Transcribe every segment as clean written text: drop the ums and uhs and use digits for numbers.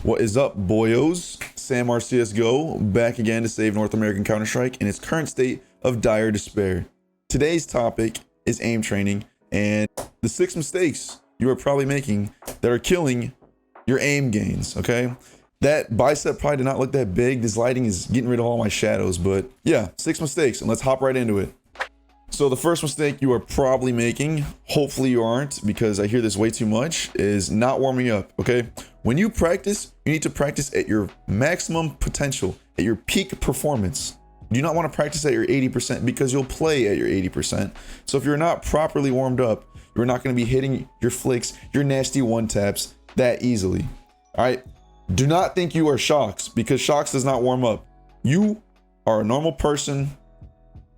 What is up, boyos? Sam RCSGO back again to save North American Counter-Strike in its current state of dire despair. Today's topic is aim training and the 6 mistakes you are probably making that are killing your aim gains, okay? That bicep probably did not look that big. This lighting is getting rid of all my shadows, but yeah, 6 mistakes, and let's hop right into it. So the first mistake you are probably making, hopefully you aren't because I hear this way too much, is not warming up, okay? When you practice, you need to practice at your maximum potential, at your peak performance. You do not want to practice at your 80% because you'll play at your 80%. So if you're not properly warmed up, you're not going to be hitting your flicks, your nasty one taps that easily, all right? Do not think you are Shocks because Shocks does not warm up. You are a normal person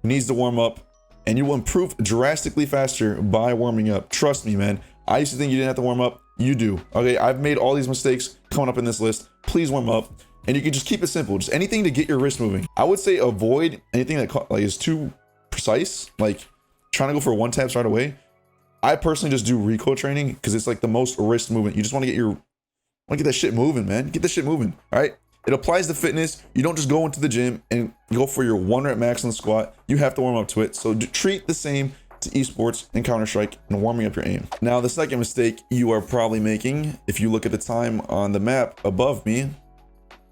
who needs to warm up, and you will improve drastically faster by warming up. Trust me, man. I used to think you didn't have to warm up. You do. Okay, I've made all these mistakes coming up in this list. Please warm up, and you can just keep it simple. Just anything to get your wrist moving. I would say avoid anything that like is too precise, like trying to go for one taps right away. I personally just do recoil training because it's like the most wrist movement. You just want to get that shit moving, man. Get that shit moving. All right. It applies to fitness. You don't just go into the gym and go for your 1 rep max on the squat. You have to warm up to it. So treat the same to esports and Counter-Strike and warming up your aim. Now, the second mistake you are probably making, if you look at the time on the map above me,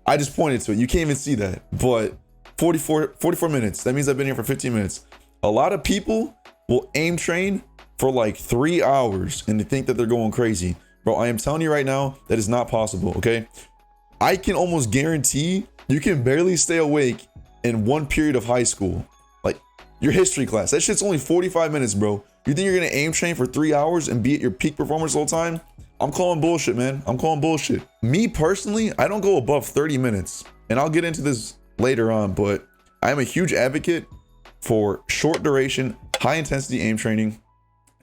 I just pointed to it. You can't even see that, but 44 minutes. That means I've been here for 15 minutes. A lot of people will aim train for like 3 hours and they think that they're going crazy. Bro, I am telling you right now, that is not possible, okay? I can almost guarantee you can barely stay awake in one period of high school. Like your history class, that shit's only 45 minutes, bro. You think you're gonna aim train for 3 hours and be at your peak performance the whole time? I'm calling bullshit, man. I'm calling bullshit. Me personally, I don't go above 30 minutes. And I'll get into this later on, but I am a huge advocate for short duration, high intensity aim training.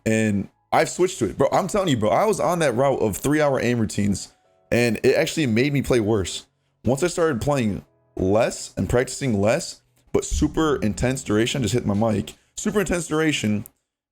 And I've switched to it, bro. I'm telling you, bro, I was on that route of 3-hour aim routines and it actually made me play worse. Once I started playing less and practicing less, but super intense duration, just hit my mic, super intense duration,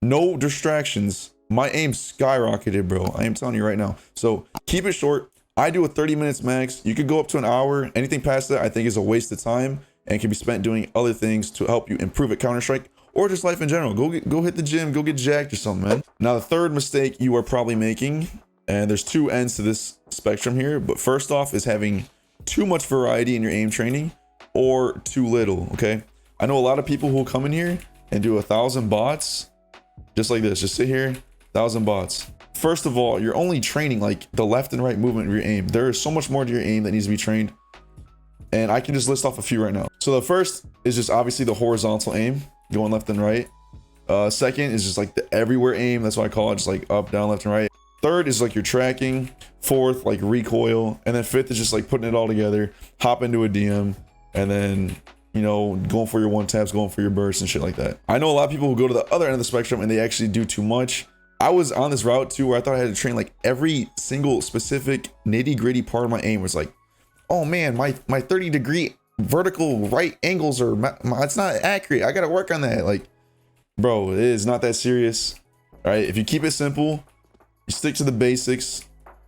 no distractions, my aim skyrocketed, bro. I am telling you right now. So keep it short. I do a 30 minutes max. You could go up to an hour. Anything past that, I think is a waste of time and can be spent doing other things to help you improve at Counter-Strike or just life in general. Go hit the gym, go get jacked or something, man. Now, the third mistake you are probably making, and there's 2 ends to this spectrum here, but first off is having too much variety in your aim training or too little, okay? I know a lot of people who will come in here and do 1,000 bots just like this. Just sit here, 1,000 bots. First of all, you're only training like the left and right movement of your aim. There is so much more to your aim that needs to be trained. And I can just list off a few right now. So the first is just obviously the horizontal aim, going left and right. Second is just like the everywhere aim. That's what I call it, just like up, down, left, and right. Third is like your tracking. Fourth, like recoil. And then fifth is just like putting it all together, hop into a DM, and then, you know, going for your one taps, going for your bursts and shit like that. I know a lot of people who go to the other end of the spectrum and they actually do too much. I was on this route too, where I thought I had to train like every single specific nitty gritty part of my aim. Was like, oh man, my 30-degree vertical right angles are, it's not accurate. I got to work on that. Like, bro, it is not that serious. All right. If you keep it simple, you stick to the basics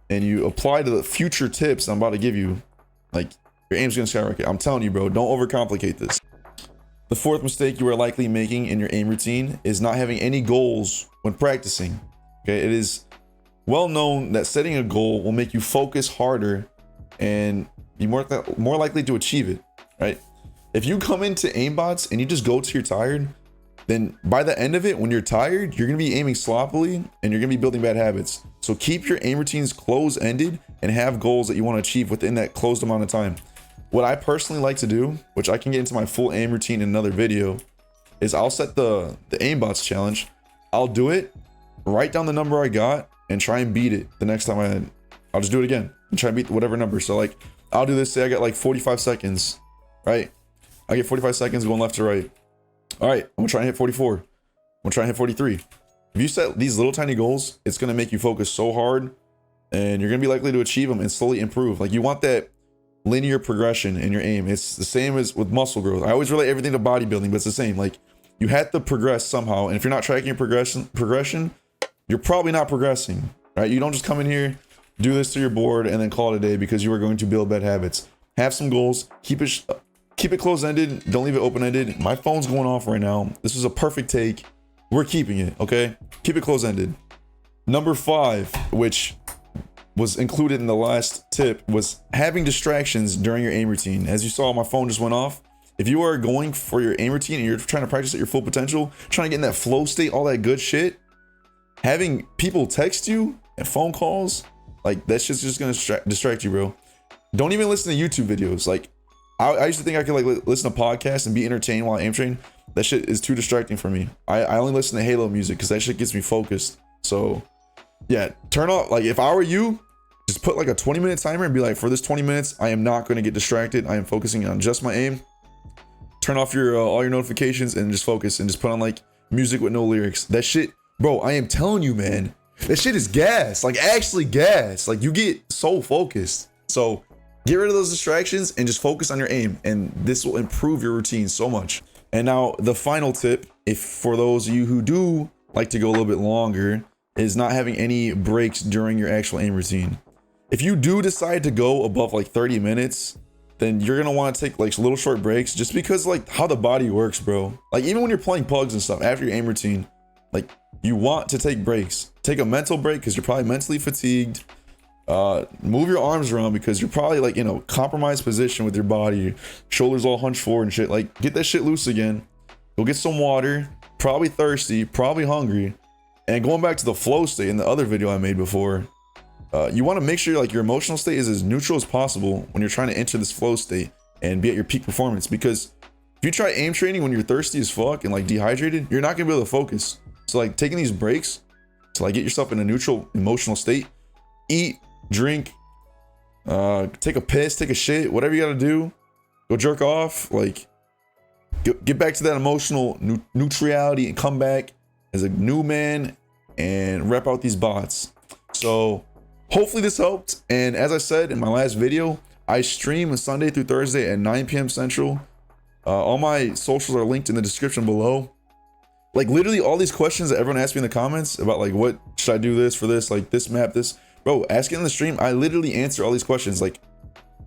and you apply to the future tips I'm about to give you, like your aim's gonna skyrocket. I'm telling you, bro, don't overcomplicate this. The fourth mistake you are likely making in your aim routine is not having any goals when practicing. Okay, it is well known that setting a goal will make you focus harder and be more likely to achieve it, right? If you come into aimbots and you just go till you're tired, then by the end of it, when you're tired, you're gonna be aiming sloppily and you're gonna be building bad habits. So keep your aim routines close-ended and have goals that you want to achieve within that closed amount of time. What I personally like to do, which I can get into my full aim routine in another video, is I'll set the aimbots challenge. I'll do it, write down the number I got, and try and beat it the next time I'll just do it again and try and beat whatever number. So like, I'll do this, say I got like 45 seconds, right? I get 45 seconds going left to right. All right, I'm gonna try and hit 44. I'm gonna try and hit 43. If you set these little tiny goals, it's gonna make you focus so hard and you're gonna be likely to achieve them and slowly improve. Like you want that linear progression in your aim. It's the same as with muscle growth. I always relate everything to bodybuilding, but it's the same. Like you have to progress somehow. And if you're not tracking your progression, you're probably not progressing, right? You don't just come in here, do this to your board and then call it a day, because you are going to build bad habits. Have some goals. Keep it closed-ended. Don't leave it open-ended. My phone's going off right now. This was a perfect take. We're keeping it, okay? Keep it closed-ended. Number 5, which was included in the last tip, was having distractions during your aim routine. As you saw, my phone just went off. If you are going for your aim routine and you're trying to practice at your full potential, trying to get in that flow state, all that good shit, having people text you and phone calls, like, that shit's just gonna distract you, bro. Don't even listen to YouTube videos. Like, I used to think I could like listen to podcasts and be entertained while I aim train. That shit is too distracting for me. I only listen to Halo music because that shit gets me focused. So yeah, turn off, like, if I were you, just put like a 20-minute timer and be like, for this 20 minutes, I am not going to get distracted. I am focusing on just my aim. Turn off your all your notifications and just focus, and just put on like music with no lyrics. That shit, bro, I am telling you, man, that shit is gas. Like, actually gas. Like, you get so focused. So get rid of those distractions and just focus on your aim, and this will improve your routine so much. And now the final tip, if for those of you who do like to go a little bit longer, is not having any breaks during your actual aim routine. If you do decide to go above like 30 minutes, then you're gonna want to take like little short breaks, just because like how the body works, bro. Like, even when you're playing pugs and stuff after your aim routine, like, you want to take breaks. Take a mental break because you're probably mentally fatigued. Move your arms around because you're probably like, compromised position with your body, shoulders all hunched forward and shit. Like, get that shit loose again. Go get some water, probably thirsty, probably hungry. And going back to the flow state in the other video I made before, you want to make sure like your emotional state is as neutral as possible when you're trying to enter this flow state and be at your peak performance. Because if you try aim training when you're thirsty as fuck and like dehydrated, you're not gonna be able to focus. So like, taking these breaks to like get yourself in a neutral emotional state, eat, drink, take a piss, take a shit, whatever you gotta do, go jerk off, like, get back to that emotional neutrality and come back as a new man and rep out these bots. So hopefully this helped. And as I said in my last video, I stream Sunday through Thursday at 9 p.m. Central. All my socials are linked in the description below. Like, literally all these questions that everyone asks me in the comments about like, what should I do this for this, like this map, this, bro, ask it in the stream. I literally answer all these questions. Like,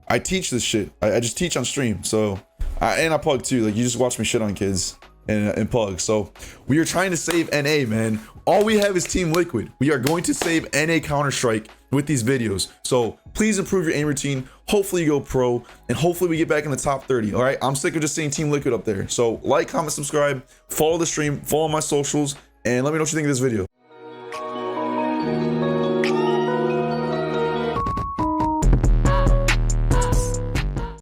I teach this shit. I just teach on stream. So and I plug too. Like, you just watch me shit on kids and plug. So we are trying to save NA, man. All we have is Team Liquid. We are going to save NA Counter-Strike with these videos. So please improve your aim routine. Hopefully you go pro, and hopefully we get back in the top 30. All right, I'm sick of just seeing Team Liquid up there. So like, comment, subscribe, follow the stream, follow my socials, and let me know what you think of this video.